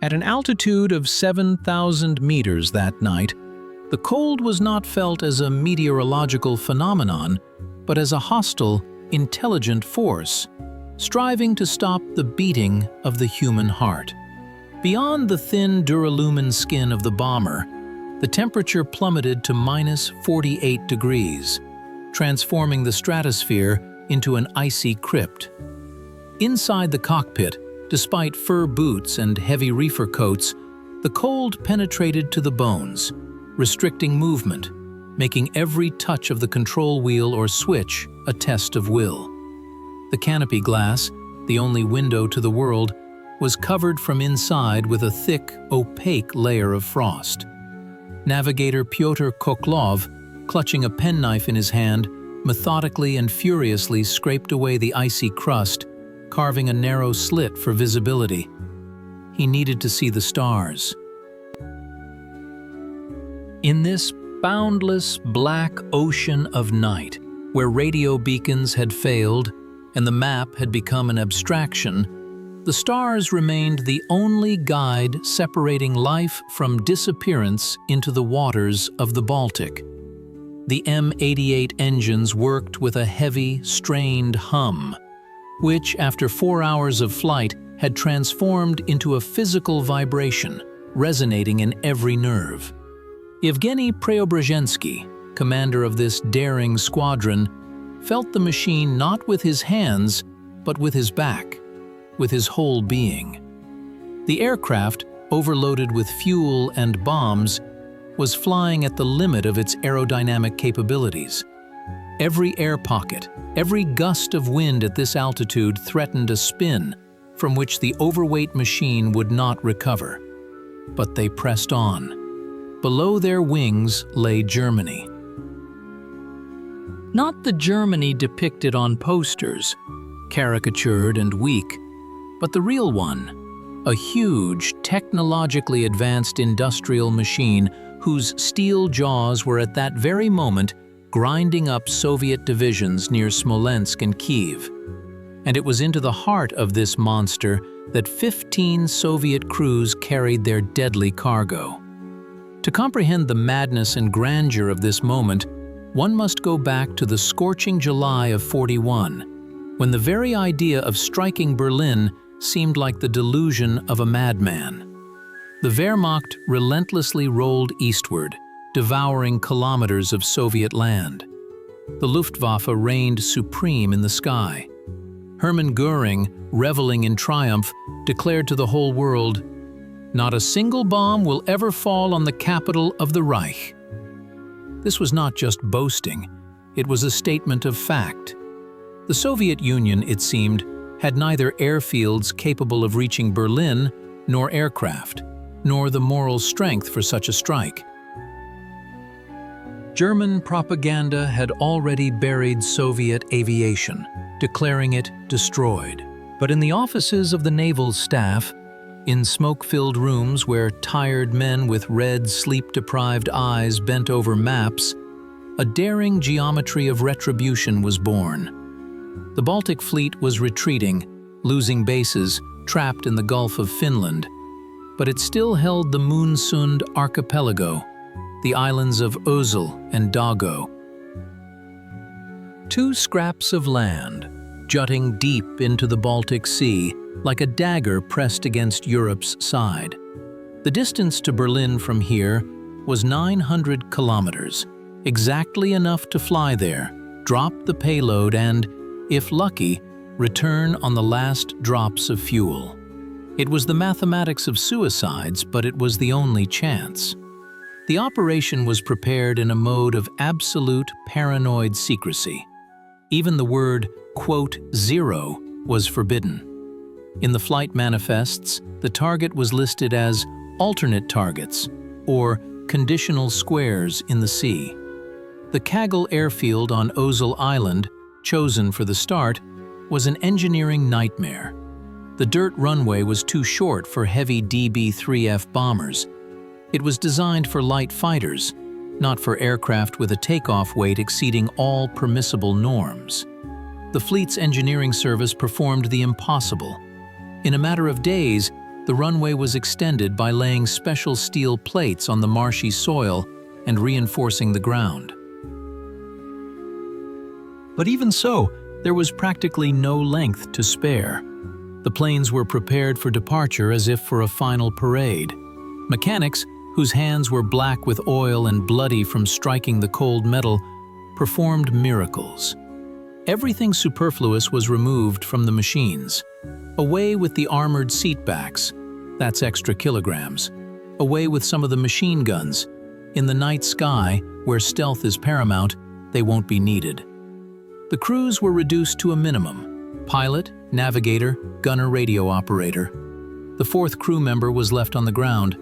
At an altitude of 7,000 meters that night, the cold was not felt as a meteorological phenomenon, but as a hostile, intelligent force, striving to stop the beating of the human heart. Beyond the thin duralumin skin of the bomber, the temperature plummeted to minus 48 degrees, transforming the stratosphere into an icy crypt. Inside the cockpit, despite fur boots and heavy reefer coats, the cold penetrated to the bones, restricting movement, making every touch of the control wheel or switch a test of will. The canopy glass, the only window to the world, was covered from inside with a thick, opaque layer of frost. Navigator Pyotr Koklov, clutching a penknife in his hand, methodically and furiously scraped away the icy crust, carving a narrow slit for visibility. He needed to see the stars. In this boundless black ocean of night, where radio beacons had failed and the map had become an abstraction, the stars remained the only guide separating life from disappearance into the waters of the Baltic. The M88 engines worked with a heavy, strained hum, which, after 4 hours of flight, had transformed into a physical vibration, resonating in every nerve. Yevgeny Preobrazhensky, commander of this daring squadron, felt the machine not with his hands, but with his back, with his whole being. The aircraft, overloaded with fuel and bombs, was flying at the limit of its aerodynamic capabilities. Every air pocket, every gust of wind at this altitude threatened a spin from which the overweight machine would not recover. But they pressed on. Below their wings lay Germany. Not the Germany depicted on posters, caricatured and weak, but the real one, a huge, technologically advanced industrial machine whose steel jaws were at that very moment grinding up Soviet divisions near Smolensk and Kyiv. And it was into the heart of this monster that 15 Soviet crews carried their deadly cargo. To comprehend the madness and grandeur of this moment, one must go back to the scorching July of '41, when the very idea of striking Berlin seemed like the delusion of a madman. The Wehrmacht relentlessly rolled eastward, devouring kilometers of Soviet land. The Luftwaffe reigned supreme in the sky. Hermann Göring, reveling in triumph, declared to the whole world, "Not a single bomb will ever fall on the capital of the Reich." This was not just boasting, it was a statement of fact. The Soviet Union, it seemed, had neither airfields capable of reaching Berlin, nor aircraft, nor the moral strength for such a strike. German propaganda had already buried Soviet aviation, declaring it destroyed. But in the offices of the naval staff, in smoke-filled rooms where tired men with red, sleep-deprived eyes bent over maps, a daring geometry of retribution was born. The Baltic Fleet was retreating, losing bases, trapped in the Gulf of Finland, but it still held the Moonsund Archipelago, the islands of Ösel and Dago. Two scraps of land, jutting deep into the Baltic Sea, like a dagger pressed against Europe's side. The distance to Berlin from here was 900 kilometers, exactly enough to fly there, drop the payload and, if lucky, return on the last drops of fuel. It was the mathematics of suicides, but it was the only chance. The operation was prepared in a mode of absolute paranoid secrecy. Even the word, quote, "zero" was forbidden. In the flight manifests, the target was listed as alternate targets, or conditional squares in the sea. The Kagel airfield on Ösel Island, chosen for the start, was an engineering nightmare. The dirt runway was too short for heavy DB-3F bombers. It was designed for light fighters, not for aircraft with a takeoff weight exceeding all permissible norms. The fleet's engineering service performed the impossible. In a matter of days, the runway was extended by laying special steel plates on the marshy soil and reinforcing the ground. But even so, there was practically no length to spare. The planes were prepared for departure as if for a final parade. Mechanics, whose hands were black with oil and bloody from striking the cold metal, performed miracles. Everything superfluous was removed from the machines. Away with the armored seatbacks, that's extra kilograms. Away with some of the machine guns. In the night sky, where stealth is paramount, they won't be needed. The crews were reduced to a minimum: pilot, navigator, gunner, radio operator. The fourth crew member was left on the ground,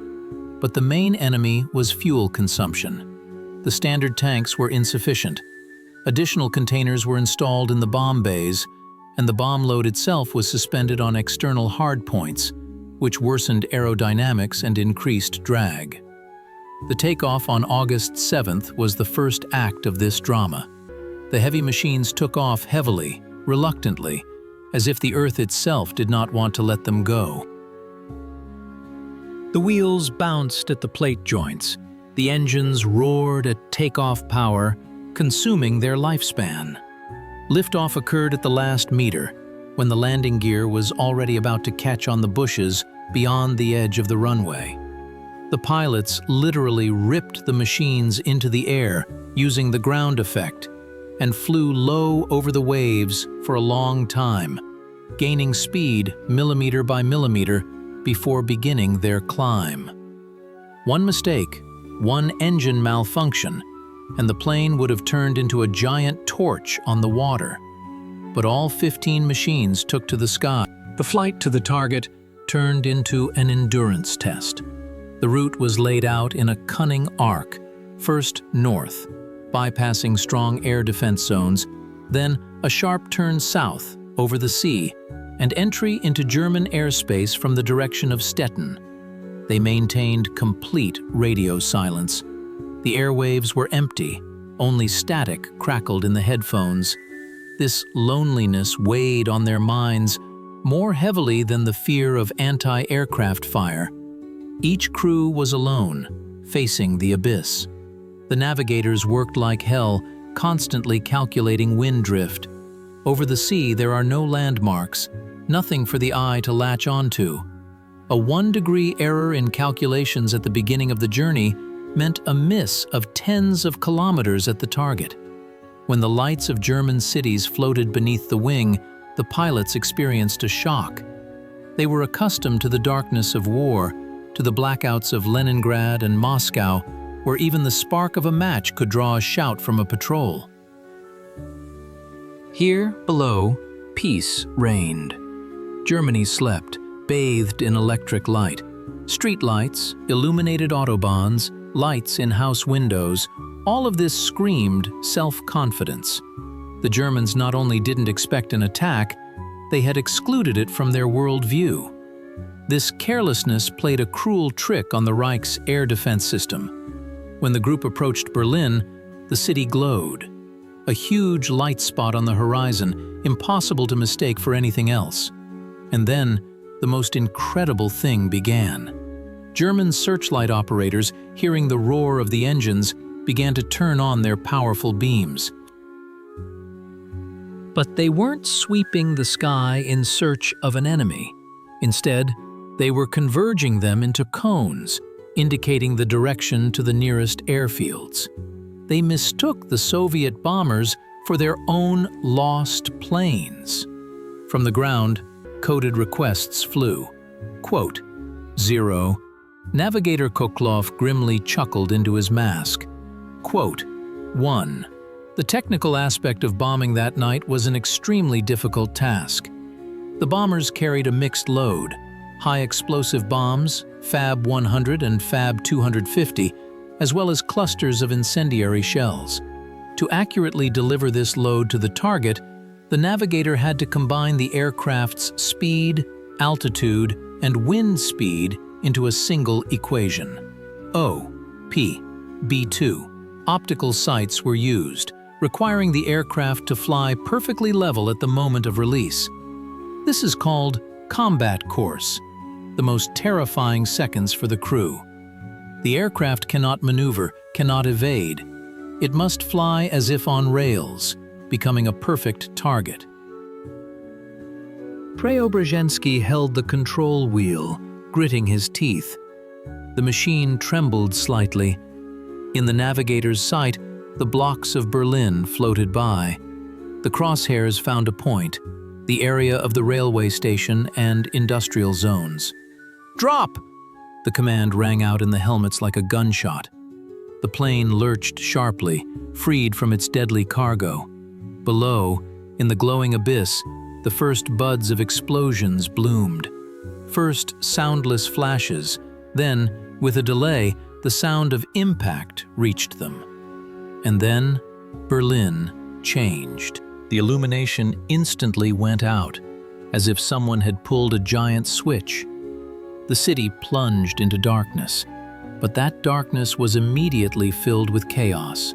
but the main enemy was fuel consumption. The standard tanks were insufficient. Additional containers were installed in the bomb bays, and the bomb load itself was suspended on external hardpoints, which worsened aerodynamics and increased drag. The takeoff on August 7th was the first act of this drama. The heavy machines took off heavily, reluctantly, as if the Earth itself did not want to let them go. The wheels bounced at the plate joints. The engines roared at takeoff power, consuming their lifespan. Liftoff occurred at the last meter, when the landing gear was already about to catch on the bushes beyond the edge of the runway. The pilots literally ripped the machines into the air using the ground effect and flew low over the waves for a long time, gaining speed millimeter by millimeter before beginning their climb. One mistake, one engine malfunction, and the plane would have turned into a giant torch on the water. But all 15 machines took to the sky. The flight to the target turned into an endurance test. The route was laid out in a cunning arc, first north, bypassing strong air defense zones, then a sharp turn south over the sea, and entry into German airspace from the direction of Stettin. They maintained complete radio silence. The airwaves were empty, only static crackled in the headphones. This loneliness weighed on their minds more heavily than the fear of anti-aircraft fire. Each crew was alone, facing the abyss. The navigators worked like hell, constantly calculating wind drift. Over the sea there are no landmarks, nothing for the eye to latch onto. A 1-degree error in calculations at the beginning of the journey meant a miss of tens of kilometers at the target. When the lights of German cities floated beneath the wing, the pilots experienced a shock. They were accustomed to the darkness of war, to the blackouts of Leningrad and Moscow, where even the spark of a match could draw a shout from a patrol. Here, below, peace reigned. Germany slept, bathed in electric light. Street lights, illuminated autobahns, lights in house windows, all of this screamed self-confidence. The Germans not only didn't expect an attack, they had excluded it from their worldview. This carelessness played a cruel trick on the Reich's air defense system. When the group approached Berlin, the city glowed. A huge light spot on the horizon, impossible to mistake for anything else. And then, the most incredible thing began. German searchlight operators, hearing the roar of the engines, began to turn on their powerful beams. But they weren't sweeping the sky in search of an enemy. Instead, they were converging them into cones, indicating the direction to the nearest airfields. They mistook the Soviet bombers for their own lost planes. From the ground, coded requests flew. Quote, 0. Navigator Koklov grimly chuckled into his mask. Quote, 1. The technical aspect of bombing that night was an extremely difficult task. The bombers carried a mixed load, high explosive bombs, Fab 100 and Fab 250, as well as clusters of incendiary shells. To accurately deliver this load to the target, the navigator had to combine the aircraft's speed, altitude, and wind speed into a single equation. O, P, B2. Optical sights were used, requiring the aircraft to fly perfectly level at the moment of release. This is called combat course. The the most terrifying seconds for the crew. The aircraft cannot maneuver, cannot evade. It must fly as if on rails, becoming a perfect target. Preobrazhensky held the control wheel, gritting his teeth. The machine trembled slightly. In the navigator's sight, the blocks of Berlin floated by. The crosshairs found a point, the area of the railway station and industrial zones. "Drop!" The command rang out in the helmets like a gunshot. The plane lurched sharply, freed from its deadly cargo. Below, in the glowing abyss, the first buds of explosions bloomed. First, soundless flashes, then, with a delay, the sound of impact reached them. And then, Berlin changed. The illumination instantly went out, as if someone had pulled a giant switch. The city plunged into darkness, but that darkness was immediately filled with chaos.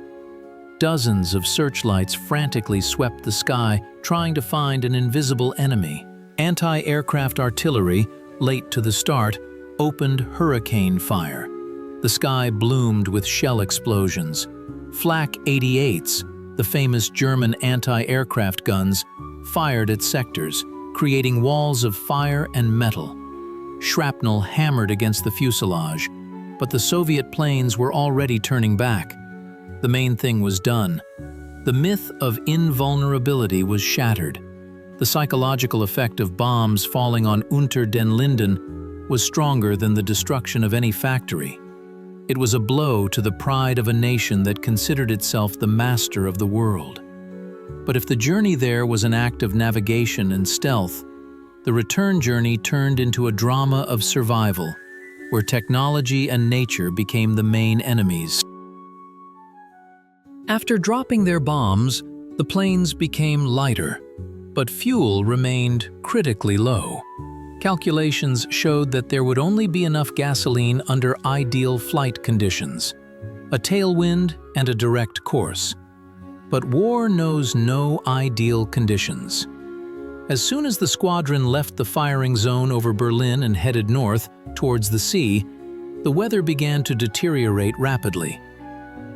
Dozens of searchlights frantically swept the sky, trying to find an invisible enemy. Anti-aircraft artillery, late to the start, opened hurricane fire. The sky bloomed with shell explosions. Flak 88s, the famous German anti-aircraft guns, fired at sectors, creating walls of fire and metal. Shrapnel hammered against the fuselage, but the Soviet planes were already turning back. The main thing was done. The myth of invulnerability was shattered. The psychological effect of bombs falling on Unter den Linden was stronger than the destruction of any factory. It was a blow to the pride of a nation that considered itself the master of the world. But if the journey there was an act of navigation and stealth, the return journey turned into a drama of survival, where technology and nature became the main enemies. After dropping their bombs, the planes became lighter, but fuel remained critically low. Calculations showed that there would only be enough gasoline under ideal flight conditions, a tailwind and a direct course. But war knows no ideal conditions. As soon as the squadron left the firing zone over Berlin and headed north, towards the sea, the weather began to deteriorate rapidly.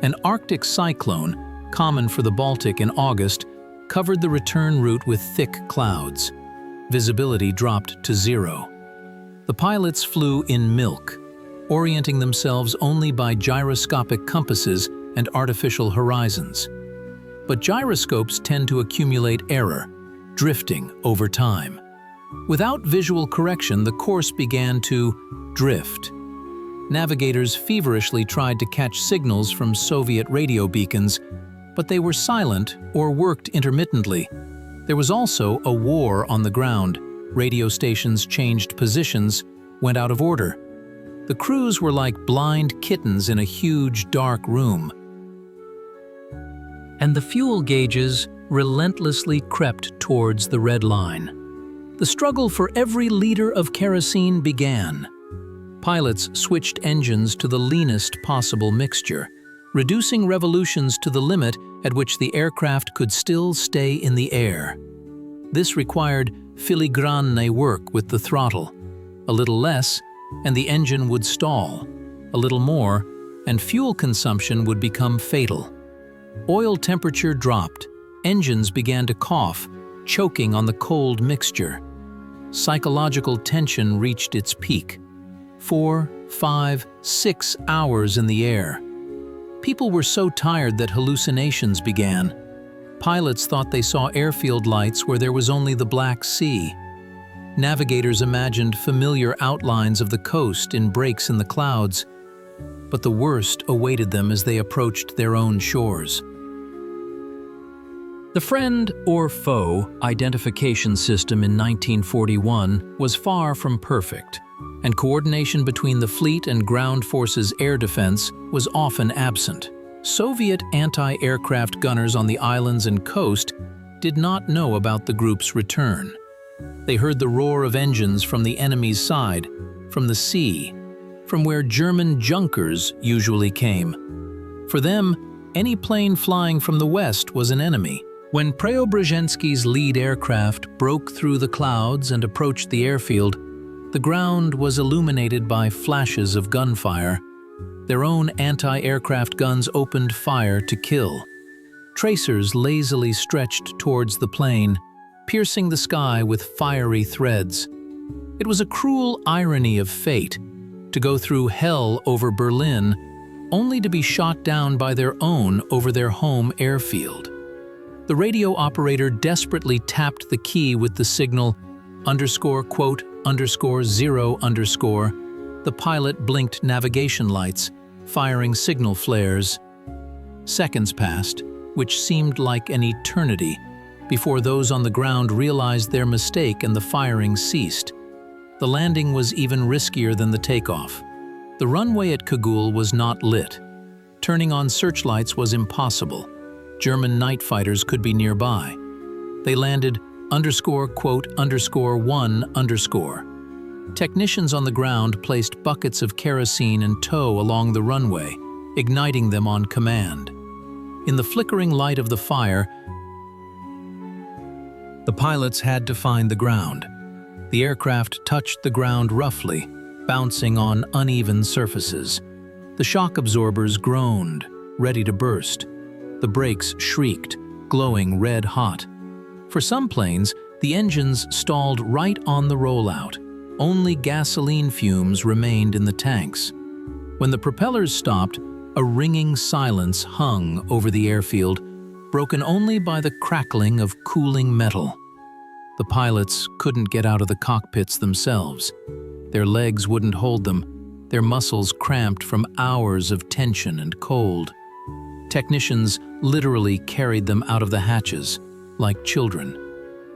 An Arctic cyclone, common for the Baltic in August, covered the return route with thick clouds. Visibility dropped to 0. The pilots flew in milk, orienting themselves only by gyroscopic compasses and artificial horizons. But gyroscopes tend to accumulate error, drifting over time. Without visual correction, the course began to drift. Navigators feverishly tried to catch signals from Soviet radio beacons, but they were silent or worked intermittently. There was also a war on the ground. Radio stations changed positions, went out of order. The crews were like blind kittens in a huge, dark room. And the fuel gauges relentlessly crept towards the red line. The struggle for every liter of kerosene began. Pilots switched engines to the leanest possible mixture, reducing revolutions to the limit at which the aircraft could still stay in the air. This required filigrane work with the throttle. A little less, and the engine would stall. A little more, and fuel consumption would become fatal. Oil temperature dropped. Engines began to cough, choking on the cold mixture. Psychological tension reached its peak. 4, 5, 6 hours in the air. People were so tired that hallucinations began. Pilots thought they saw airfield lights where there was only the Black Sea. Navigators imagined familiar outlines of the coast in breaks in the clouds, but the worst awaited them as they approached their own shores. The friend or foe identification system in 1941 was far from perfect, and coordination between the fleet and ground forces' air defense was often absent. Soviet anti-aircraft gunners on the islands and coast did not know about the group's return. They heard the roar of engines from the enemy's side, from the sea, from where German Junkers usually came. For them, any plane flying from the west was an enemy. When Preobrazhensky's lead aircraft broke through the clouds and approached the airfield, The ground was illuminated by flashes of gunfire. Their own anti-aircraft guns opened fire to kill. Tracers lazily stretched towards the plane, piercing the sky with fiery threads. It was a cruel irony of fate to go through hell over Berlin, only to be shot down by their own over their home airfield. The radio operator desperately tapped the key with the signal __0_. The pilot blinked navigation lights, firing signal flares. Seconds passed, which seemed like an eternity, before those on the ground realized their mistake and the firing ceased. The landing was even riskier than the takeoff. The runway at Kagul was not lit. Turning on searchlights was impossible. German night fighters could be nearby. They landed __1_. Technicians on the ground placed buckets of kerosene and tow along the runway, igniting them on command. In the flickering light of the fire, the pilots had to find the ground. The aircraft touched the ground roughly, bouncing on uneven surfaces. The shock absorbers groaned, ready to burst. The brakes shrieked, glowing red-hot. For some planes, the engines stalled right on the rollout. Only gasoline fumes remained in the tanks. When the propellers stopped, a ringing silence hung over the airfield, broken only by the crackling of cooling metal. The pilots couldn't get out of the cockpits themselves. Their legs wouldn't hold them, their muscles cramped from hours of tension and cold. Technicians literally carried them out of the hatches, like children.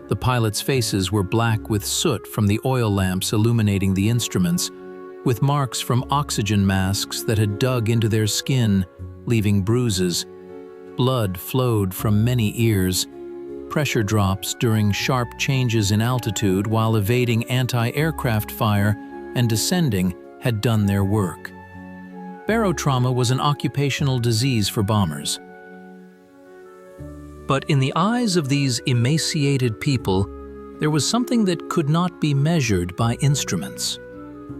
The pilots' faces were black with soot from the oil lamps illuminating the instruments, with marks from oxygen masks that had dug into their skin, leaving bruises. Blood flowed from many ears. Pressure drops during sharp changes in altitude while evading anti-aircraft fire and descending had done their work. Barotrauma was an occupational disease for bombers. But in the eyes of these emaciated people, there was something that could not be measured by instruments.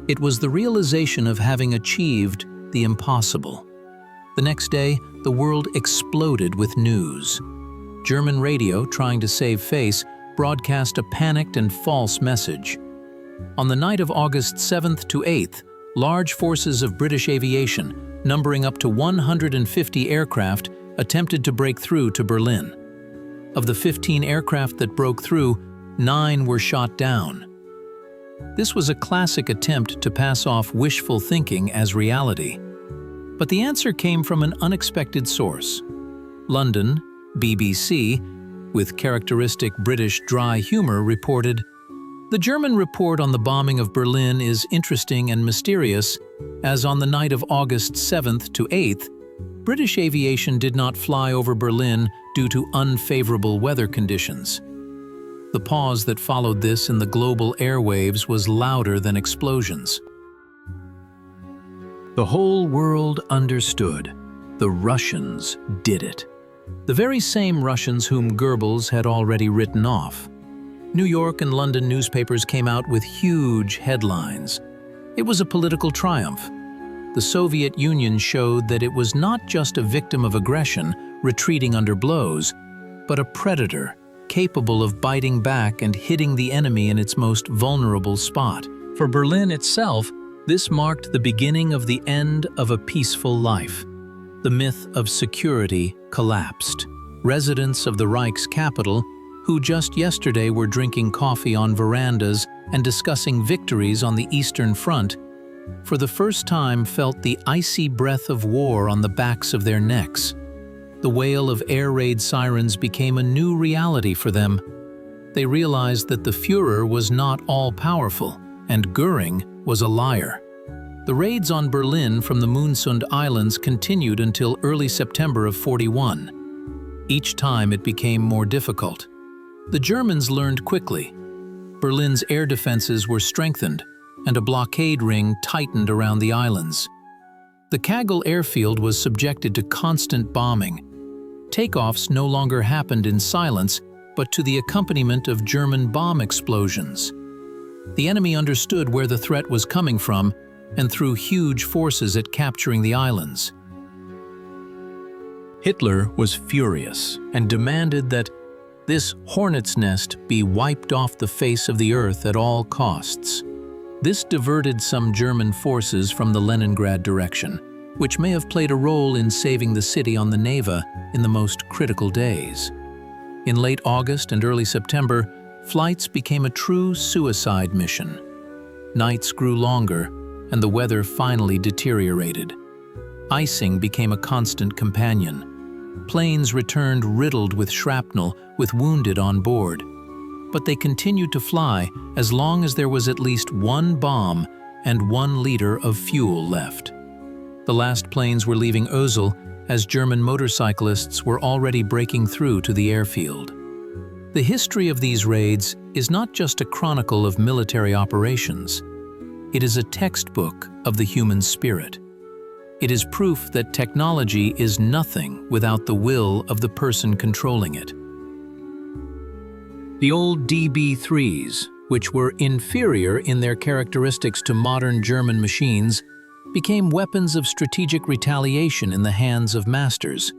It was the realization of having achieved the impossible. The next day, the world exploded with news. German radio, trying to save face, broadcast a panicked and false message. On the night of August 7th to 8th, large forces of British aviation, numbering up to 150 aircraft, attempted to break through to Berlin. Of the 15 aircraft that broke through, 9 were shot down. This was a classic attempt to pass off wishful thinking as reality. But the answer came from an unexpected source. London, BBC, with characteristic British dry humor, reported, "The German report on the bombing of Berlin is interesting and mysterious, as on the night of August 7th to 8th, British aviation did not fly over Berlin due to unfavorable weather conditions." The pause that followed this in the global airwaves was louder than explosions. The whole world understood. The Russians did it. The very same Russians whom Goebbels had already written off. New York and London newspapers came out with huge headlines. It was a political triumph. The Soviet Union showed that it was not just a victim of aggression, retreating under blows, but a predator, capable of biting back and hitting the enemy in its most vulnerable spot. For Berlin itself, this marked the beginning of the end of a peaceful life. The myth of security collapsed. Residents of the Reich's capital, who just yesterday were drinking coffee on verandas and discussing victories on the Eastern Front, for the first time felt the icy breath of war on the backs of their necks. The wail of air raid sirens became a new reality for them. They realized that the Führer was not all-powerful, and Göring was a liar. The raids on Berlin from the Moonsund Islands continued until early September of '41. Each time it became more difficult. The Germans learned quickly. Berlin's air defenses were strengthened, and a blockade ring tightened around the islands. The Kagul airfield was subjected to constant bombing. Takeoffs no longer happened in silence, but to the accompaniment of German bomb explosions. The enemy understood where the threat was coming from and threw huge forces at capturing the islands. Hitler was furious and demanded that this hornet's nest be wiped off the face of the earth at all costs. This diverted some German forces from the Leningrad direction, which may have played a role in saving the city on the Neva in the most critical days. In late August and early September, flights became a true suicide mission. Nights grew longer, and the weather finally deteriorated. Icing became a constant companion. Planes returned riddled with shrapnel, with wounded on board. But they continued to fly as long as there was at least one bomb and 1 liter of fuel left. The last planes were leaving Ösel as German motorcyclists were already breaking through to the airfield. The history of these raids is not just a chronicle of military operations. It is a textbook of the human spirit. It is proof that technology is nothing without the will of the person controlling it. The old DB-3s, which were inferior in their characteristics to modern German machines, became weapons of strategic retaliation in the hands of masters.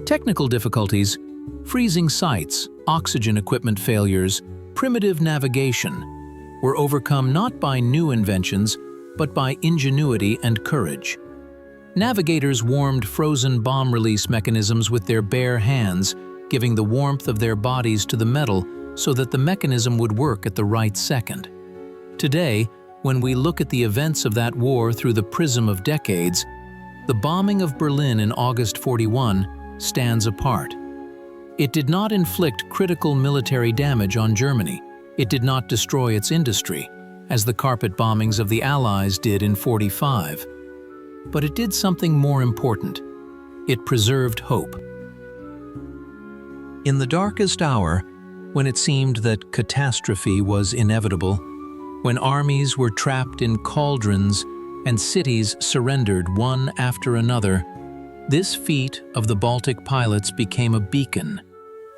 Technical difficulties, freezing sights, oxygen equipment failures, primitive navigation, were overcome not by new inventions, but by ingenuity and courage. Navigators warmed frozen bomb release mechanisms with their bare hands, giving the warmth of their bodies to the metal so that the mechanism would work at the right second. Today, when we look at the events of that war through the prism of decades, the bombing of Berlin in August 41 stands apart. It did not inflict critical military damage on Germany. It did not destroy its industry, as the carpet bombings of the Allies did in 45. But it did something more important. It preserved hope. In the darkest hour, when it seemed that catastrophe was inevitable, when armies were trapped in cauldrons and cities surrendered one after another, this feat of the Baltic pilots became a beacon.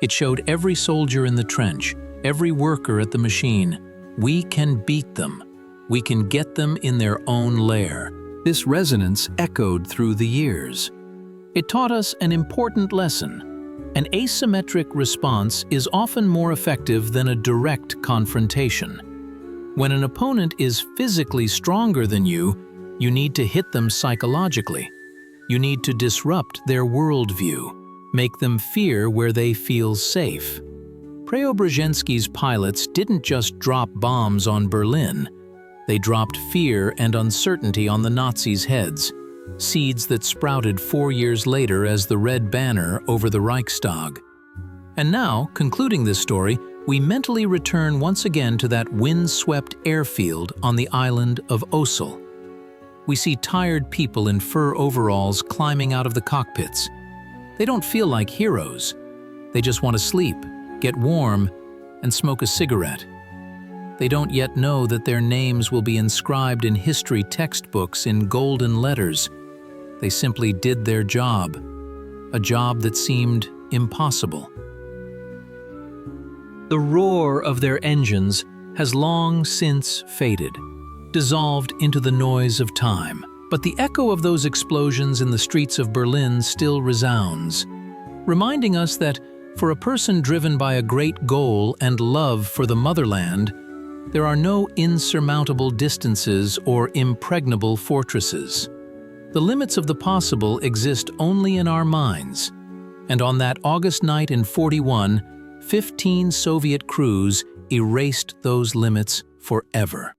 It showed every soldier in the trench, every worker at the machine, we can beat them. We can get them in their own lair. This resonance echoed through the years. It taught us an important lesson. An asymmetric response is often more effective than a direct confrontation. When an opponent is physically stronger than you need to hit them psychologically. You need to disrupt their worldview, make them fear where they feel safe. Preobrazhensky's pilots didn't just drop bombs on Berlin. They dropped fear and uncertainty on the Nazis' heads, seeds that sprouted 4 years later as the red banner over the Reichstag. And now, concluding this story, we mentally return once again to that wind-swept airfield on the island of Ösel. We see tired people in fur overalls climbing out of the cockpits. They don't feel like heroes. They just want to sleep, get warm, and smoke a cigarette. They don't yet know that their names will be inscribed in history textbooks in golden letters. They simply did their job, a job that seemed impossible. The roar of their engines has long since faded, dissolved into the noise of time. But the echo of those explosions in the streets of Berlin still resounds, reminding us that for a person driven by a great goal and love for the motherland, there are no insurmountable distances or impregnable fortresses. The limits of the possible exist only in our minds. And on that August night in 41, 15 Soviet crews erased those limits forever.